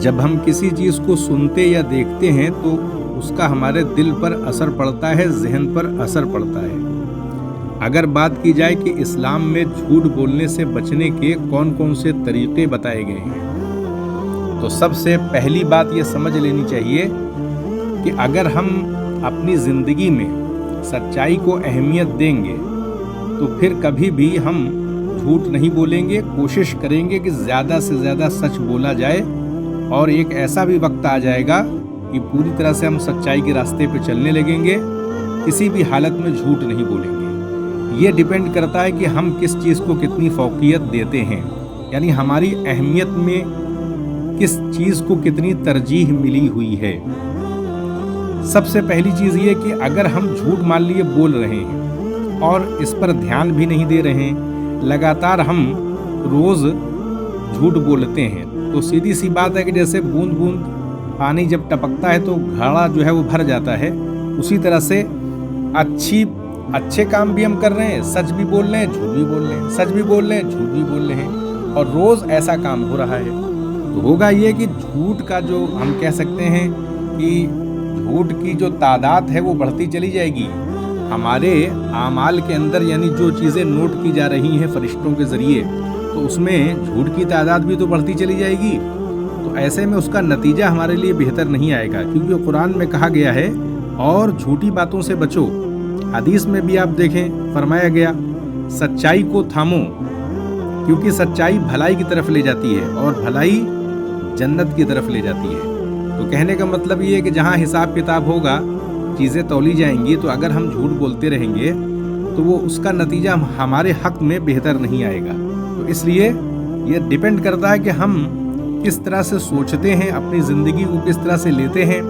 जब हम किसी चीज़ को सुनते या देखते हैं तो उसका हमारे दिल पर असर पड़ता है, ज़हन पर असर पड़ता है। अगर बात की जाए कि इस्लाम में झूठ बोलने से बचने के कौन-कौन से तरीक़े बताए गए हैं, तो सबसे पहली बात ये समझ लेनी चाहिए कि अगर हम अपनी ज़िंदगी में सच्चाई को अहमियत देंगे तो फिर कभी भी हम झूठ नहीं बोलेंगे। कोशिश करेंगे कि ज़्यादा से ज़्यादा सच बोला जाए, और एक ऐसा भी वक्त आ जाएगा कि पूरी तरह से हम सच्चाई के रास्ते पे चलने लगेंगे, किसी भी हालत में झूठ नहीं बोलेंगे। ये डिपेंड करता है कि हम किस चीज़ को कितनी फ़ौक़ियत देते हैं, यानी हमारी अहमियत में किस चीज़ को कितनी तरजीह मिली हुई है। सबसे पहली चीज़ ये कि अगर हम झूठ मान लिए बोल रहे हैं और इस पर ध्यान भी नहीं दे रहे हैं, लगातार हम रोज़ झूठ बोलते हैं, तो सीधी सी बात है कि जैसे बूंद बूंद पानी जब टपकता है तो घड़ा जो है वो भर जाता है, उसी तरह से अच्छे काम भी हम कर रहे हैं, सच भी बोल रहे हैं, झूठ भी बोल रहे हैं, सच भी बोल रहे हैं, झूठ भी बोल रहे हैं, और रोज़ ऐसा काम हो रहा है। तो होगा ये कि झूठ का जो हम कह सकते हैं कि झूठ की जो तादाद है वो बढ़ती चली जाएगी। हमारे आमाल के अंदर यानी जो चीज़ें नोट की जा रही हैं फरिश्तों के ज़रिए, तो उसमें झूठ की तादाद भी तो बढ़ती चली जाएगी। तो ऐसे में उसका नतीजा हमारे लिए बेहतर नहीं आएगा, क्योंकि कुरान में कहा गया है और झूठी बातों से बचो। हदीस में भी आप देखें फरमाया गया सच्चाई को थामो, क्योंकि सच्चाई भलाई की तरफ ले जाती है और भलाई जन्नत की तरफ ले जाती है। तो कहने का मतलब ये है कि जहाँ हिसाब किताब होगा, चीज़ें तौली जाएंगी, तो अगर हम झूठ बोलते रहेंगे तो वो उसका नतीजा हमारे हक़ में बेहतर नहीं आएगा। तो इसलिए ये डिपेंड करता है कि हम किस तरह से सोचते हैं, अपनी ज़िंदगी को किस तरह से लेते हैं,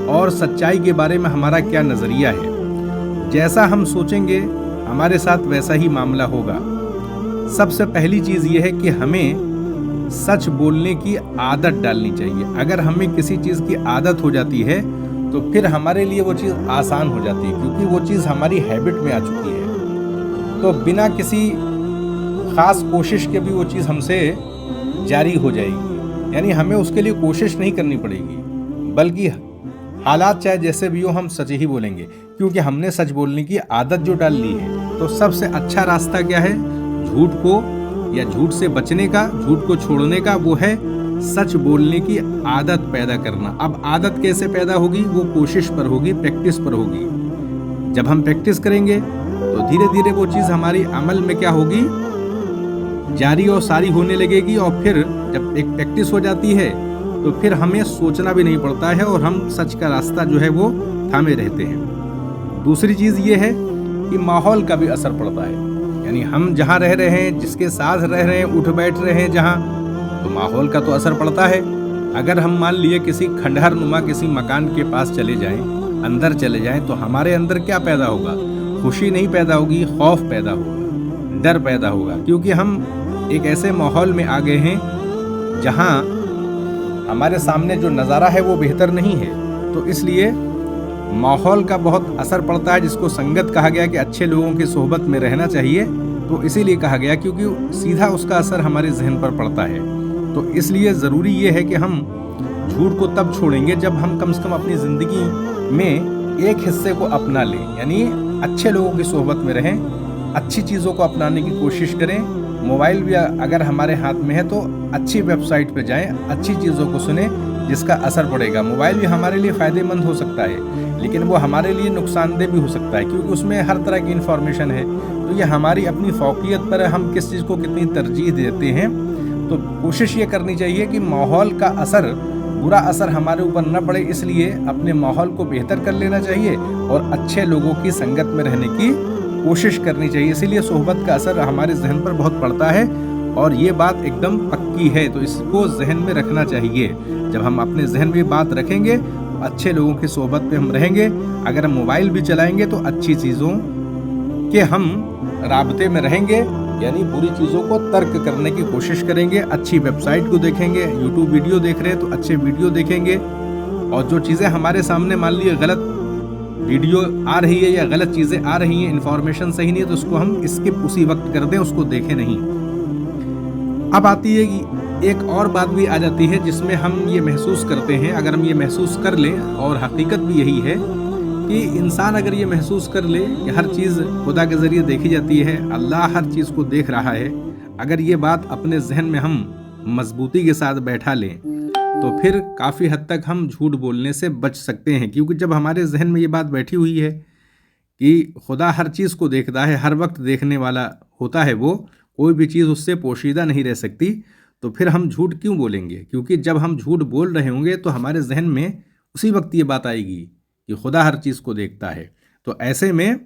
और सच्चाई के बारे में हमारा क्या नज़रिया है। जैसा हम सोचेंगे हमारे साथ वैसा ही मामला होगा। सबसे पहली चीज़ ये है कि हमें सच बोलने की आदत डालनी चाहिए। अगर हमें किसी चीज़ की आदत हो जाती है तो फिर हमारे लिए वो चीज़ आसान हो जाती है, क्योंकि वो चीज़ हमारी हैबिट में आ चुकी है। तो बिना किसी ख़ास कोशिश के भी वो चीज़ हमसे जारी हो जाएगी, यानी हमें उसके लिए कोशिश नहीं करनी पड़ेगी, बल्कि हालात चाहे जैसे भी हो हम सच ही बोलेंगे, क्योंकि हमने सच बोलने की आदत जो डाल ली है। तो सबसे अच्छा रास्ता क्या है झूठ को या झूठ से बचने का, झूठ को छोड़ने का? वो है सच बोलने की आदत पैदा करना। अब आदत कैसे पैदा होगी? वो कोशिश पर होगी, प्रैक्टिस पर होगी। जब हम प्रैक्टिस करेंगे तो धीरे धीरे वो चीज़ हमारी अमल में क्या होगी, जारी और सारी होने लगेगी, और फिर जब एक प्रैक्टिस हो जाती है तो फिर हमें सोचना भी नहीं पड़ता है और हम सच का रास्ता जो है वो थामे रहते हैं। दूसरी चीज़ ये है कि माहौल का भी असर पड़ता है, यानी हम जहाँ रह रहे हैं, जिसके साथ रह रहे हैं, उठ बैठ रहे हैं जहाँ, तो माहौल का तो असर पड़ता है। अगर हम मान लिए किसी खंडहर नुमा किसी मकान के पास चले जाएं, अंदर चले जाएं, तो हमारे अंदर क्या पैदा होगा? खुशी नहीं पैदा होगी, खौफ पैदा होगा, डर पैदा होगा, क्योंकि हम एक ऐसे माहौल में आ गए हैं जहाँ हमारे सामने जो नज़ारा है वो बेहतर नहीं है। तो इसलिए माहौल का बहुत असर पड़ता है, जिसको संगत कहा गया कि अच्छे लोगों की सोहबत में रहना चाहिए। तो इसीलिए कहा गया क्योंकि सीधा उसका असर हमारे जहन पर पड़ता है। तो इसलिए ज़रूरी ये है कि हम झूठ को तब छोड़ेंगे जब हम कम से कम अपनी ज़िंदगी में एक हिस्से को अपना लें, यानी अच्छे लोगों की सोहबत में रहें, अच्छी चीज़ों को अपनाने की कोशिश करें। मोबाइल भी अगर हमारे हाथ में है तो अच्छी वेबसाइट पर जाएं, अच्छी चीज़ों को सुने जिसका असर पड़ेगा। मोबाइल भी हमारे लिए फ़ायदेमंद हो सकता है, लेकिन वो हमारे लिए नुकसानदेह भी हो सकता है, क्योंकि उसमें हर तरह की इन्फॉर्मेशन है। तो ये हमारी अपनी फ़ौक़ियत पर है, हम किस चीज़ को कितनी तरजीह देते हैं। तो कोशिश ये करनी चाहिए कि माहौल का असर, बुरा असर हमारे ऊपर न पड़े, इसलिए अपने माहौल को बेहतर कर लेना चाहिए और अच्छे लोगों की संगत में रहने की कोशिश करनी चाहिए। इसीलिए सोहबत का असर हमारे जहन पर बहुत पड़ता है और ये बात एकदम पक्की है, तो इसको जहन में रखना चाहिए। जब हम अपने जहन में बात रखेंगे तो अच्छे लोगों की सोहबत में हम रहेंगे। अगर हम मोबाइल भी चलाएंगे तो अच्छी चीज़ों के हम राबते में रहेंगे, यानी बुरी चीज़ों को तर्क करने की कोशिश करेंगे। अच्छी वेबसाइट को देखेंगे, यूट्यूब वीडियो देख रहे हैं तो अच्छे वीडियो देखेंगे, और जो चीज़ें हमारे सामने मान लिए गलत वीडियो आ रही है या गलत चीज़ें आ रही हैं, इन्फॉर्मेशन सही नहीं है, तो उसको हम स्किप उसी वक्त कर दें, उसको देखें नहीं। अब आती है कि एक और बात भी आ जाती है जिसमें हम ये महसूस करते हैं, अगर हम ये महसूस कर लें, और हकीकत भी यही है कि इंसान अगर ये महसूस कर ले कि हर चीज़ खुदा के ज़रिए देखी जाती है, अल्लाह हर चीज़ को देख रहा है, अगर ये बात अपने जहन में हम मजबूती के साथ बैठा लें तो फिर काफ़ी हद तक हम झूठ बोलने से बच सकते हैं। क्योंकि जब हमारे जहन में ये बात बैठी हुई है कि खुदा हर चीज़ को देखता है, हर वक्त देखने वाला होता है वो, कोई भी चीज़ उससे पोशीदा नहीं रह सकती, तो फिर हम झूठ क्यों बोलेंगे? क्योंकि जब हम झूठ बोल रहे होंगे तो हमारे जहन में उसी वक्त ये बात आएगी कि खुदा हर चीज़ को देखता है। तो ऐसे में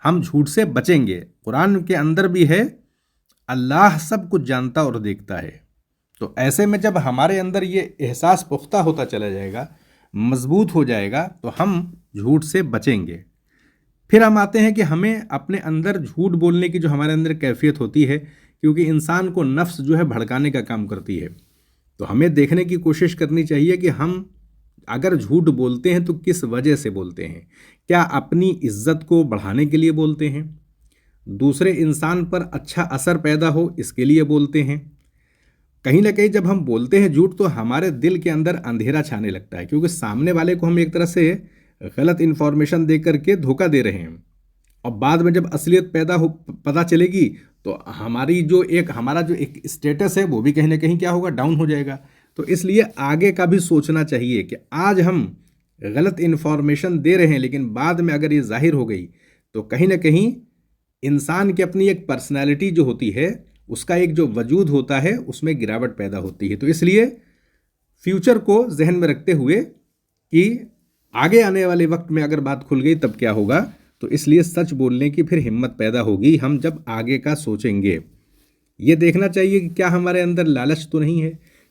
हम झूठ से बचेंगे। कुरान के अंदर भी है, अल्लाह सब कुछ जानता और देखता है। तो ऐसे में जब हमारे अंदर ये एहसास पुख्ता होता चला जाएगा, मजबूत हो जाएगा, तो हम झूठ से बचेंगे। फिर हम आते हैं कि हमें अपने अंदर झूठ बोलने की जो हमारे अंदर कैफियत होती है, क्योंकि इंसान को नफ्स जो है भड़काने का काम करती है, तो हमें देखने की कोशिश करनी चाहिए कि हम अगर झूठ बोलते हैं तो किस वजह से बोलते हैं। क्या अपनी इज्जत को बढ़ाने के लिए बोलते हैं, दूसरे इंसान पर अच्छा असर पैदा हो इसके लिए बोलते हैं? कहीं ना कहीं जब हम बोलते हैं झूठ तो हमारे दिल के अंदर अंधेरा छाने लगता है, क्योंकि सामने वाले को हम एक तरह से गलत इन्फॉर्मेशन दे करके धोखा दे रहे हैं, और बाद में जब असलियत पता चलेगी तो हमारा जो एक स्टेटस है वो भी कहीं ना कहीं क्या होगा, डाउन हो जाएगा। तो इसलिए आगे का भी सोचना चाहिए कि आज हम गलत इन्फॉर्मेशन दे रहे हैं, लेकिन बाद में अगर ये जाहिर हो गई तो कहीं ना कहीं इंसान की अपनी एक पर्सनैलिटी जो होती है, उसका एक जो वजूद होता है, उसमें गिरावट पैदा होती है। तो इसलिए फ्यूचर को जहन में रखते हुए कि आगे आने वाले वक्त में अगर बात खुल गई तब क्या होगा, तो इसलिए सच बोलने की फिर हिम्मत पैदा होगी हम जब आगे का सोचेंगे। ये देखना चाहिए कि क्या हमारे अंदर लालच तो नहीं है,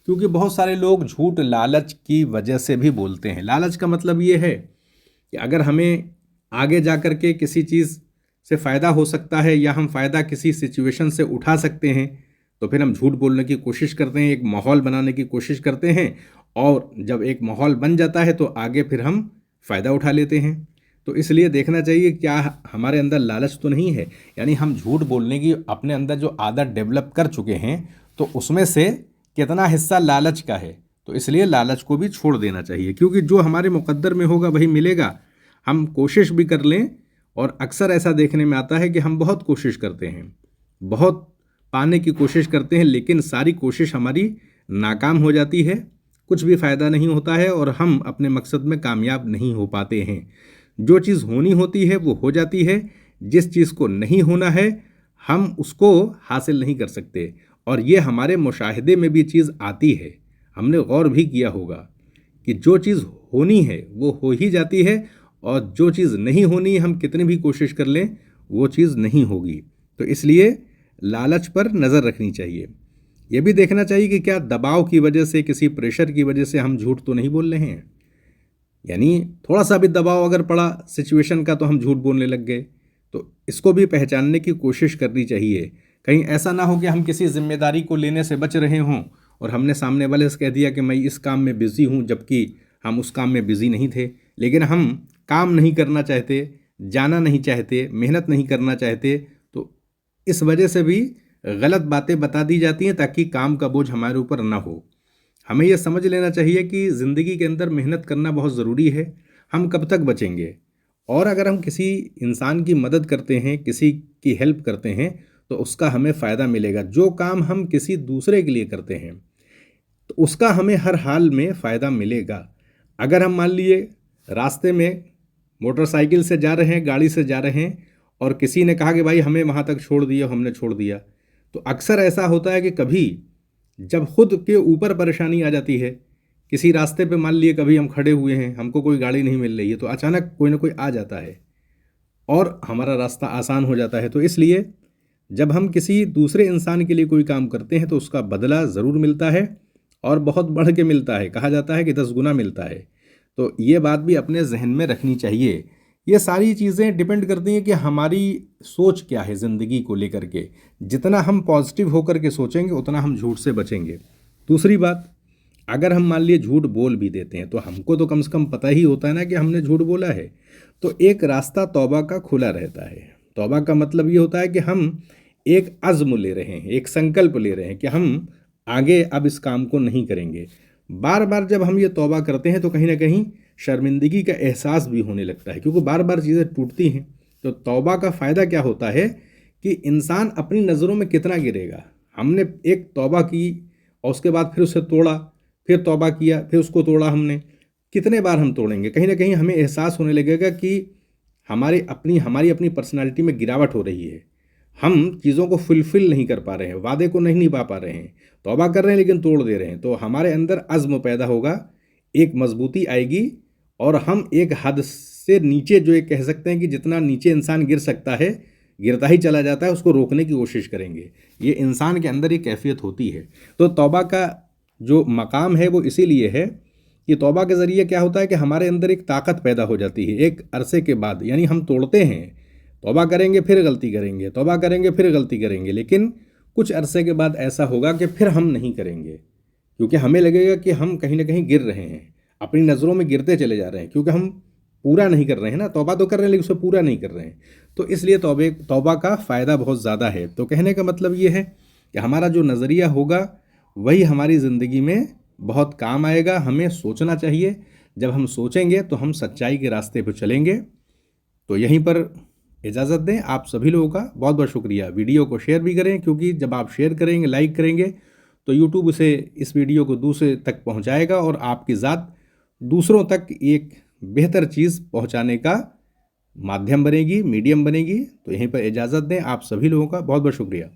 क्योंकि बहुत सारे लोग झूठ लालच की वजह से भी बोलते हैं। लालच का मतलब ये है कि अगर हमें आगे जा कर के किसी चीज़ से फ़ायदा हो सकता है या हम फ़ायदा किसी सिचुएशन से उठा सकते हैं, तो फिर हम झूठ बोलने की कोशिश करते हैं, एक माहौल बनाने की कोशिश करते हैं, और जब एक माहौल बन जाता है तो आगे फिर हम फ़ायदा उठा लेते हैं। तो इसलिए देखना चाहिए क्या हमारे अंदर लालच तो नहीं है, यानी हम झूठ बोलने की अपने अंदर जो आदत डेवलप कर चुके हैं, तो उसमें से कितना हिस्सा लालच का है। तो इसलिए लालच को भी छोड़ देना चाहिए, क्योंकि जो हमारे मुकद्दर में होगा वही मिलेगा। हम कोशिश भी कर लें, और अक्सर ऐसा देखने में आता है कि हम बहुत कोशिश करते हैं, बहुत पाने की कोशिश करते हैं, लेकिन सारी कोशिश हमारी नाकाम हो जाती है, कुछ भी फ़ायदा नहीं होता है और हम अपने मकसद में कामयाब नहीं हो पाते हैं। जो चीज़ होनी होती है वो हो जाती है, जिस चीज़ को नहीं होना है हम उसको हासिल नहीं कर सकते। और ये हमारे मुशाहिदे में भी चीज़ आती है, हमने गौर भी किया होगा कि जो चीज़ होनी है वो हो ही जाती है, और जो चीज़ नहीं होनी हम कितनी भी कोशिश कर लें वो चीज़ नहीं होगी। तो इसलिए लालच पर नज़र रखनी चाहिए। ये भी देखना चाहिए कि क्या दबाव की वजह से, किसी प्रेशर की वजह से हम झूठ तो नहीं बोल रहे हैं, यानी थोड़ा सा भी दबाव अगर पड़ा सिचुएशन का तो हम झूठ बोलने लग गए। तो इसको भी पहचानने की कोशिश करनी चाहिए। कहीं ऐसा ना हो कि हम किसी जिम्मेदारी को लेने से बच रहे हों और हमने सामने वाले से कह दिया कि मैं इस काम में बिज़ी हूं, जबकि हम उस काम में बिज़ी नहीं थे, लेकिन हम काम नहीं करना चाहते, जाना नहीं चाहते, मेहनत नहीं करना चाहते। तो इस वजह से भी गलत बातें बता दी जाती हैं ताकि काम का बोझ हमारे ऊपर ना हो। हमें यह समझ लेना चाहिए कि ज़िंदगी के अंदर मेहनत करना बहुत ज़रूरी है। हम कब तक बचेंगे, और अगर हम किसी इंसान की मदद करते हैं, किसी की हेल्प करते हैं, तो उसका हमें फ़ायदा मिलेगा। जो काम हम किसी दूसरे के लिए करते हैं तो उसका हमें हर हाल में फ़ायदा मिलेगा। अगर हम मान लिए रास्ते में मोटरसाइकिल से जा रहे हैं, गाड़ी से जा रहे हैं, और किसी ने कहा कि भाई हमें वहाँ तक छोड़ दिया, हमने छोड़ दिया, तो अक्सर ऐसा होता है कि कभी जब खुद के ऊपर परेशानी आ जाती है, किसी रास्ते पे मान लिए कभी हम खड़े हुए हैं, हमको कोई गाड़ी नहीं मिल रही है, तो अचानक कोई ना कोई आ जाता है और हमारा रास्ता आसान हो जाता है। तो इसलिए जब हम किसी दूसरे इंसान के लिए कोई काम करते हैं तो उसका बदला ज़रूर मिलता है, और बहुत बढ़ के मिलता है। कहा जाता है कि 10 गुना मिलता है। तो ये बात भी अपने जहन में रखनी चाहिए। ये सारी चीज़ें डिपेंड करती हैं कि हमारी सोच क्या है ज़िंदगी को लेकर के। जितना हम पॉजिटिव होकर के सोचेंगे उतना हम झूठ से बचेंगे। दूसरी बात, अगर हम मान लिए झूठ बोल भी देते हैं तो हमको तो कम से कम पता ही होता है ना कि हमने झूठ बोला है। तो एक रास्ता तौबा का खुला रहता है। तौबा का मतलब ये होता है कि हम एक अज़्म ले रहे हैं, एक संकल्प ले रहे हैं कि हम आगे अब इस काम को नहीं करेंगे। बार बार जब हम ये तौबा करते हैं तो कहीं ना कहीं शर्मिंदगी का एहसास भी होने लगता है, क्योंकि बार बार चीज़ें टूटती हैं। तो तौबा का फ़ायदा क्या होता है कि इंसान अपनी नज़रों में कितना गिरेगा। हमने एक तौबा की और उसके बाद फिर उसे तोड़ा, फिर तौबा किया, फिर उसको तोड़ा हमने, कितने बार हम तोड़ेंगे। कहीं ना कहीं हमें एहसास होने लगेगा कि हमारी अपनी पर्सनालिटी में गिरावट हो रही है, हम चीज़ों को फुलफ़िल नहीं कर पा रहे हैं, वादे को नहीं निभा पा रहे हैं, तौबा कर रहे हैं लेकिन तोड़ दे रहे हैं। तो हमारे अंदर अज़्म पैदा होगा, एक मजबूती आएगी और हम एक हद से नीचे, जो एक कह सकते हैं कि जितना नीचे इंसान गिर सकता है, गिरता ही चला जाता है, उसको रोकने की कोशिश करेंगे। ये इंसान के अंदर एक कैफियत होती है। तो तौबा का जो मकाम है वो इसीलिए है कि तौबा के ज़रिए क्या होता है कि हमारे अंदर एक ताकत पैदा हो जाती है एक अरसे के बाद। यानी हम तोड़ते हैं, तौबा करेंगे फिर गलती करेंगे, तौबा करेंगे फिर गलती करेंगे, लेकिन कुछ अरसे के बाद ऐसा होगा कि फिर हम नहीं करेंगे, क्योंकि हमें लगेगा कि हम कहीं ना कहीं गिर रहे हैं, अपनी नज़रों में गिरते चले जा रहे हैं, क्योंकि हम पूरा नहीं कर रहे हैं ना। तौबा तो कर रहे हैं लेकिन उसे पूरा नहीं कर रहे हैं। तो इसलिए तौबा का फ़ायदा बहुत ज़्यादा है। तो कहने का मतलब ये है कि हमारा जो नज़रिया होगा वही हमारी ज़िंदगी में बहुत काम आएगा। हमें सोचना चाहिए, जब हम सोचेंगे तो हम सच्चाई के रास्ते पर चलेंगे। तो यहीं पर इजाज़त दें। आप सभी लोगों का बहुत बहुत शुक्रिया। वीडियो को शेयर भी करें, क्योंकि जब आप शेयर करेंगे, लाइक करेंगे, तो यूट्यूब उसे, इस वीडियो को दूसरे तक पहुंचाएगा और आपकी ज़ात दूसरों तक एक बेहतर चीज़ पहुंचाने का माध्यम बनेगी, मीडियम बनेगी। तो यहीं पर इजाज़त दें। आप सभी लोगों का बहुत बहुत शुक्रिया।